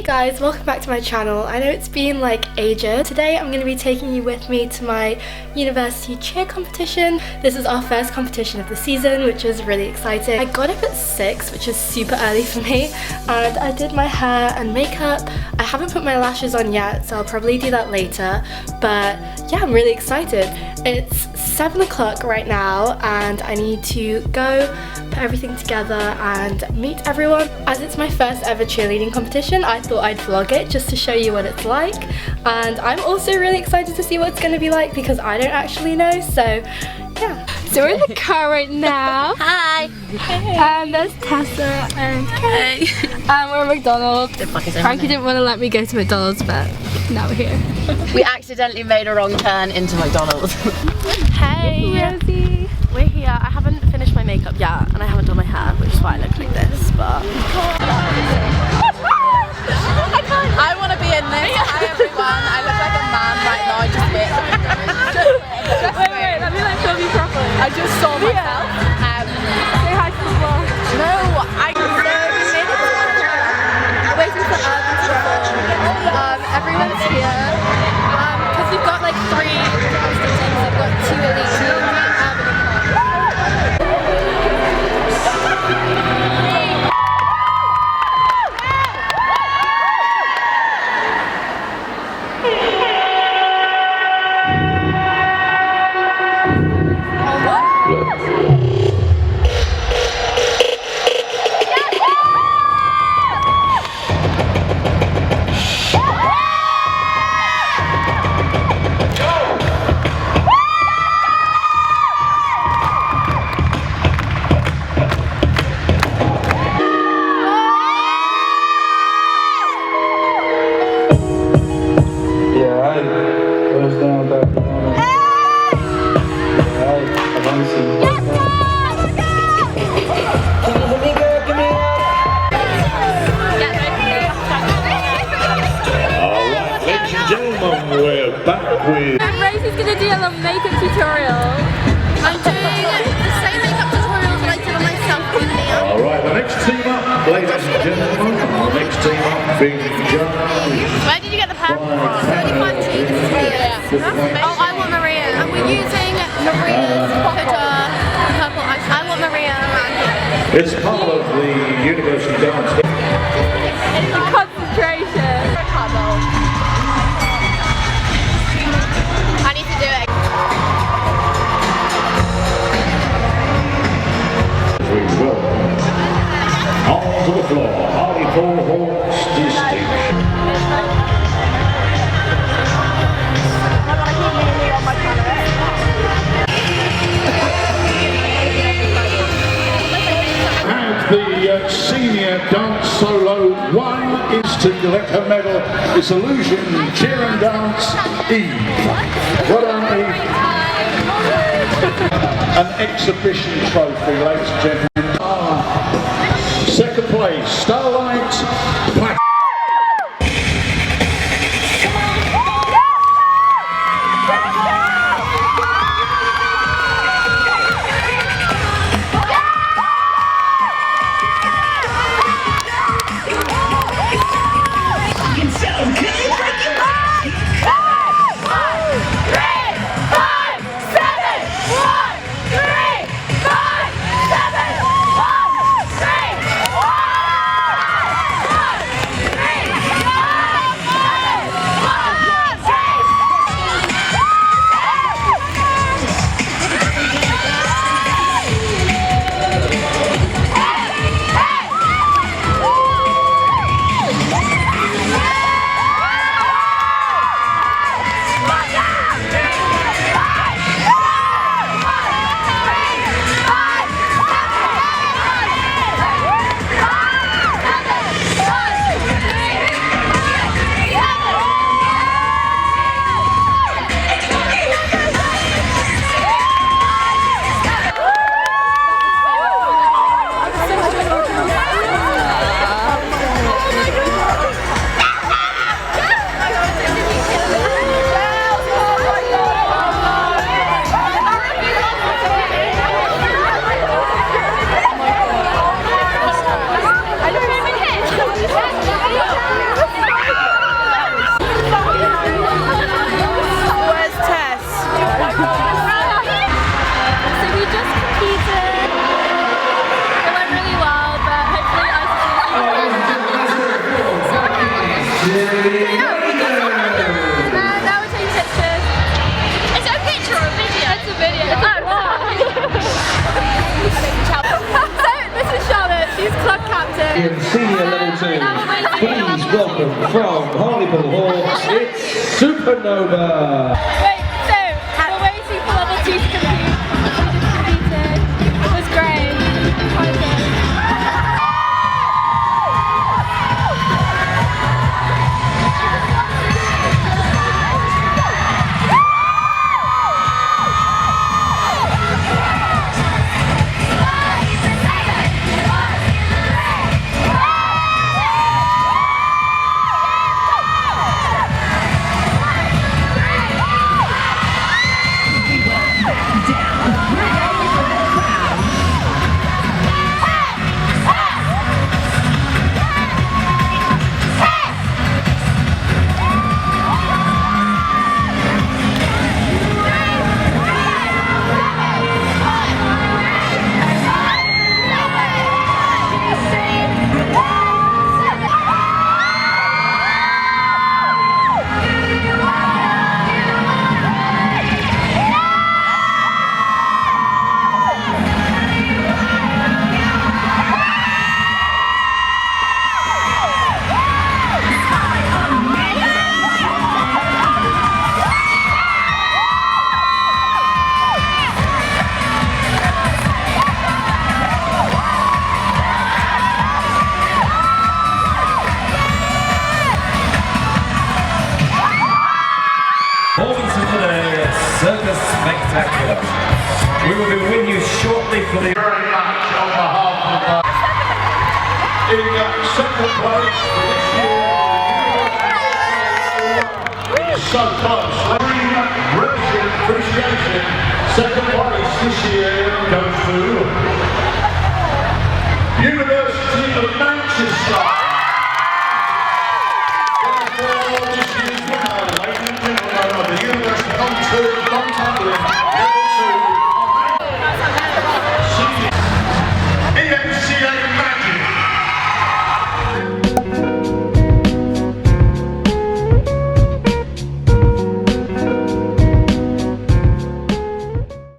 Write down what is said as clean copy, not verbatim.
guys, welcome back to my channel. I know it's been like ages. Today I'm going to be taking you with me to my university cheer competition. This is our first competition of the season, which is really exciting. I got up at 6, which is super early for me, and I did my hair and makeup. I haven't put my lashes on yet, so I'll probably do that later, but yeah, I'm really excited. It's 7 o'clock right now and I need to go put everything together and meet everyone. As it's my first ever cheerleading competition, I thought I'd vlog it just to show you what it's like, and I'm also really excited to see what it's going to be like because I don't actually know, so yeah. So we're in the car right now. Hi! Hey. And there's Tessa and Kay. And we're at McDonald's. Frankie didn't want to let me go to McDonald's, but now we're here. We accidentally made a wrong turn into McDonald's. Hey! Rosie. We're here. I haven't finished my makeup yet and I haven't done my hair, which is why I look like this, but... I want to be in this. Hi everyone. I look like a man right now. I just lit. Wait, let me like film you properly. I just saw myself. Say hi to the vlog. No, I Waiting for Urban to perform. Everyone's here. Because we've got like 3 domestic teams. I've got 2 elite teams. Rosie's gonna do a little makeup tutorial. I'm doing the same makeup tutorial that I did on myself on Leon. Alright, the next team up, ladies and gentlemen, the next team up being judged. Where did you get the pen from? 35 teams here. Oh, I want Maria. And we're using Maria's Potter purple eyeshadow. I want Maria around here. It's part of the university dance. Concentration. I need to do it. We will. On to the floor. Hardy Four Hawks distinction. And the senior dance solo 1 is to collect her medal. It's Illusion Cheer and Dance Eve. Well done, Eve. An exhibition trophy, ladies and gentlemen. Second place, Starlight Platinum. In senior level 2, please welcome from Hartlepool Hawks, it's Supernova. Wait, so we're waiting for level 2 to compete. We just competed. It was great. Quite good. Performance of the day at Circus Spectacular. We will be with you shortly for the... Very much on behalf of in second place for this year. It's so close. Religion Appreciation. Second place this year goes to University of Manchester.